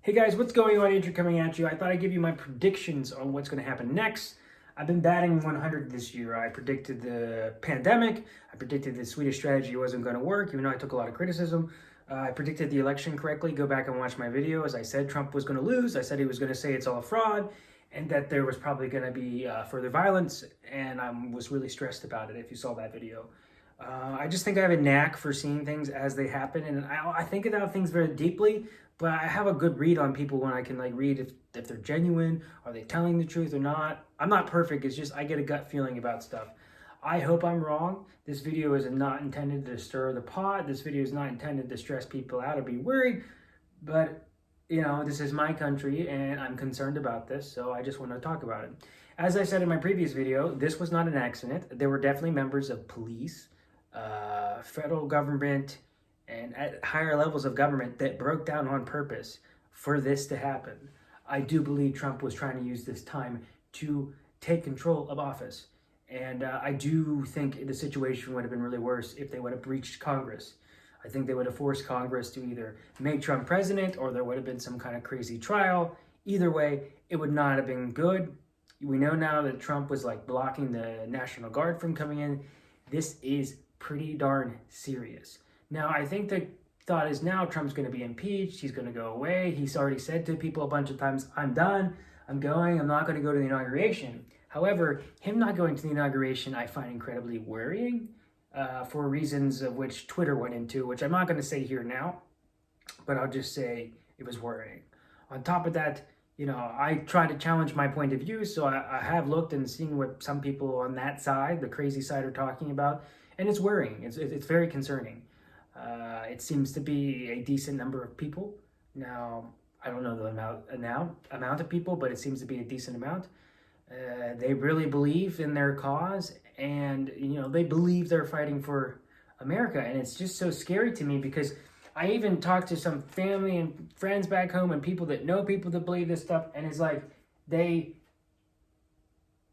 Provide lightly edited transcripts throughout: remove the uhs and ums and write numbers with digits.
Hey guys, what's going on? Andrew coming at you. I thought I'd give you my predictions on what's going to happen next. I've been batting 100 this year. I predicted the pandemic. I predicted the Swedish strategy wasn't going to work, even though I took a lot of criticism. I predicted the election correctly. Go back and watch my video. As I said, Trump was going to lose. I said he was going to say it's all a fraud and that there was probably going to be further violence. And I was really stressed about it if you saw that video. I just think I have a knack for seeing things as they happen, and I think about things very deeply. But I have a good read on people when I can read if they're genuine, are they telling the truth or not. I'm not perfect. It's just I get a gut feeling about stuff. I hope I'm wrong. This video is not intended to stir the pot. This video is not intended to stress people out or be worried. But this is my country, and I'm concerned about this, so I just want to talk about it. As I said in my previous video, this was not an accident. There were definitely members of police, federal government, and at higher levels of government that broke down on purpose for this to happen. I do believe Trump was trying to use this time to take control of office. And I do think the situation would have been really worse if they would have breached Congress. I think they would have forced Congress to either make Trump president or there would have been some kind of crazy trial. Either way, it would not have been good. We know now that Trump was blocking the National Guard from coming in. This is pretty darn serious. Now, I think the thought is now Trump's going to be impeached. He's going to go away. He's already said to people a bunch of times, I'm done. I'm going. I'm not going to go to the inauguration. However, him not going to the inauguration, I find incredibly worrying for reasons of which Twitter went into, which I'm not going to say here now, but I'll just say it was worrying. On top of that, I try to challenge my point of view, so I have looked and seen what some people on that side, the crazy side, are talking about, and it's worrying. It's very concerning. It seems to be a decent number of people. Now, I don't know the amount of people, but it seems to be a decent amount. They really believe in their cause, and they believe they're fighting for America, and it's just so scary to me because I even talked to some family and friends back home and people that know people that believe this stuff, and it's like they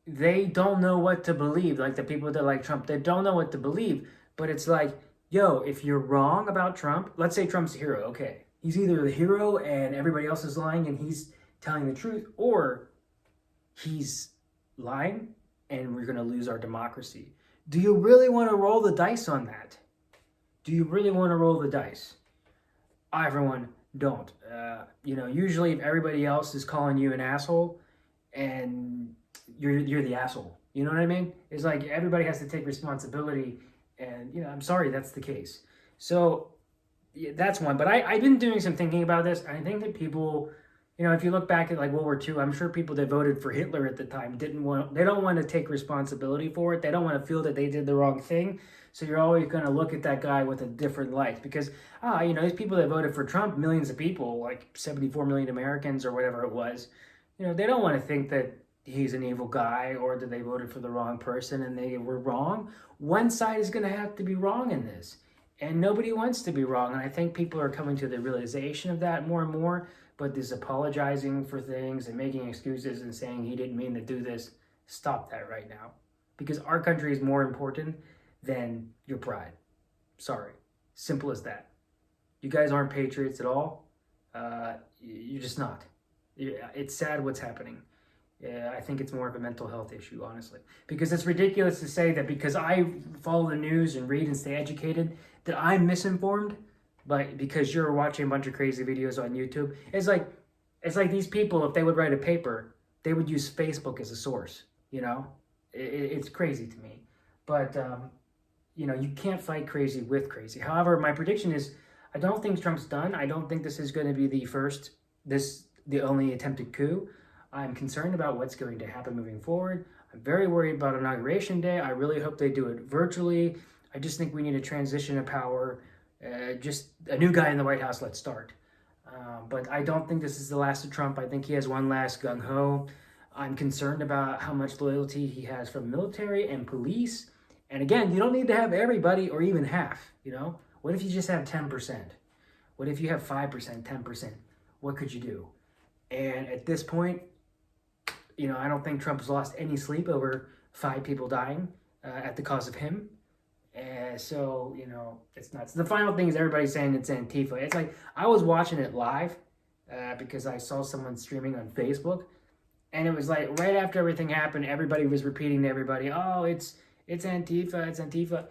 don't know what to believe. Like the people that like Trump, they don't know what to believe. But it's like, yo, if you're wrong about Trump, let's say Trump's the hero, okay. He's either the hero and everybody else is lying and he's telling the truth, or he's lying and we're going to lose our democracy. Do you really want to roll the dice on that? Do you really want to roll the dice? I, for one, don't. Usually if everybody else is calling you an asshole and you're the asshole, you know what I mean? It's like everybody has to take responsibility, and I'm sorry that's the case. So yeah, that's one. But I've been doing some thinking about this. I think that people, if you look back at World War II, I'm sure people that voted for Hitler at the time they don't want to take responsibility for it. They don't want to feel that they did the wrong thing. So you're always going to look at that guy with a different light because, these people that voted for Trump, millions of people, like 74 million Americans or whatever it was, they don't want to think that he's an evil guy or that they voted for the wrong person and they were wrong. One side is going to have to be wrong in this, and nobody wants to be wrong. And I think people are coming to the realization of that more and more. But this apologizing for things and making excuses and saying he didn't mean to do this, stop that right now. Because our country is more important than your pride. Sorry. Simple as that. You guys aren't patriots at all. You're just not. It's sad what's happening. I think it's more of a mental health issue, honestly. Because it's ridiculous to say that because I follow the news and read and stay educated, that I'm misinformed. But because you're watching a bunch of crazy videos on YouTube, it's like these people, if they would write a paper, they would use Facebook as a source. It's crazy to me. But you can't fight crazy with crazy. However, my prediction is I don't think Trump's done. I don't think this is going to be the only attempted coup. I'm concerned about what's going to happen moving forward. I'm very worried about Inauguration Day. I really hope they do it virtually. I just think we need a transition of power. Just a new guy in the White House, let's start. But I don't think this is the last of Trump. I think he has one last gung-ho. I'm concerned about how much loyalty he has from military and police. And again, you don't need to have everybody or even half, What if you just have 10%? What if you have 5%, 10%? What could you do? And at this point, I don't think Trump's lost any sleep over 5 people dying at the cause of him. So, it's nuts. The final thing is everybody's saying it's Antifa. It's like, I was watching it live because I saw someone streaming on Facebook, and it was like right after everything happened, everybody was repeating to everybody, "Oh, it's Antifa, it's Antifa."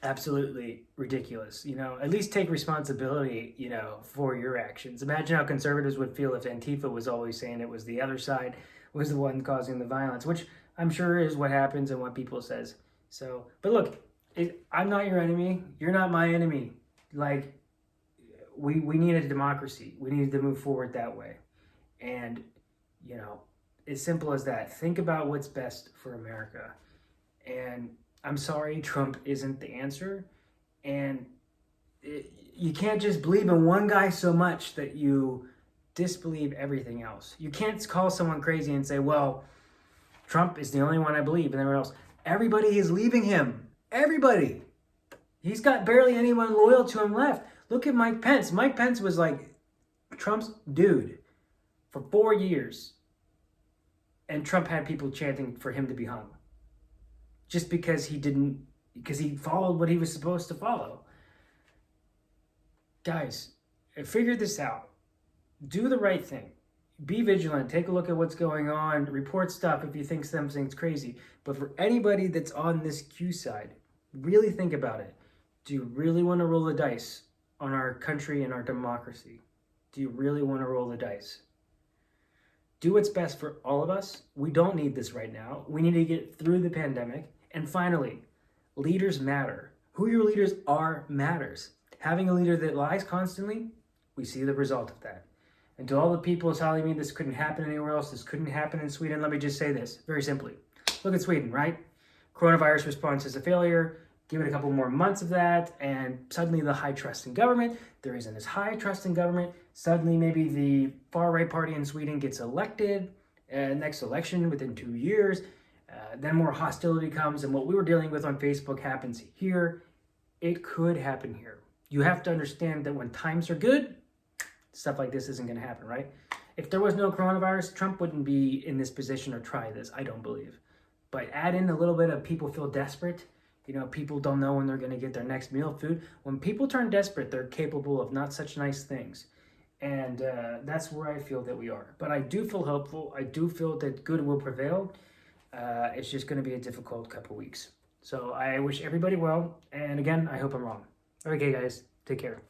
Absolutely ridiculous. At least take responsibility, for your actions. Imagine how conservatives would feel if Antifa was always saying it was the other side was the one causing the violence, which I'm sure is what happens and what people says. So, but look, I'm not your enemy. You're not my enemy. Like, we need a democracy. We need to move forward that way. And, as simple as that. Think about what's best for America. And I'm sorry, Trump isn't the answer. And you can't just believe in one guy so much that you disbelieve everything else. You can't call someone crazy and say, well, Trump is the only one I believe, and everyone else. Everybody is leaving him. Everybody. He's got barely anyone loyal to him left. Look at Mike Pence. Mike Pence was like Trump's dude for 4 years. And Trump had people chanting for him to be hung. Just because he followed what he was supposed to follow. Guys, figure this out. Do the right thing. Be vigilant. Take a look at what's going on. Report stuff if you think something's crazy. But for anybody that's on this Q side, really think about it. Do you really want to roll the dice on our country and our democracy? Do you really want to roll the dice? Do what's best for all of us. We don't need this right now. We need to get through the pandemic. And finally, leaders matter. Who your leaders are matters. Having a leader that lies constantly, we see the result of that. And to all the people telling me this couldn't happen anywhere else, this couldn't happen in Sweden, let me just say this very simply. Look at Sweden, right? Coronavirus response is a failure. Give it a couple more months of that, and suddenly the high trust in government. There isn't as high trust in government. Suddenly maybe the far-right party in Sweden gets elected next election within 2 years. Then more hostility comes, and what we were dealing with on Facebook happens here. It could happen here. You have to understand that when times are good, stuff like this isn't going to happen, right? If there was no coronavirus, Trump wouldn't be in this position or try this, I don't believe. But add in a little bit of people feel desperate. People don't know when they're going to get their next meal of food. When people turn desperate, they're capable of not such nice things. And that's where I feel that we are. But I do feel hopeful. I do feel that good will prevail. It's just going to be a difficult couple weeks. So I wish everybody well. And again, I hope I'm wrong. Okay, guys, take care.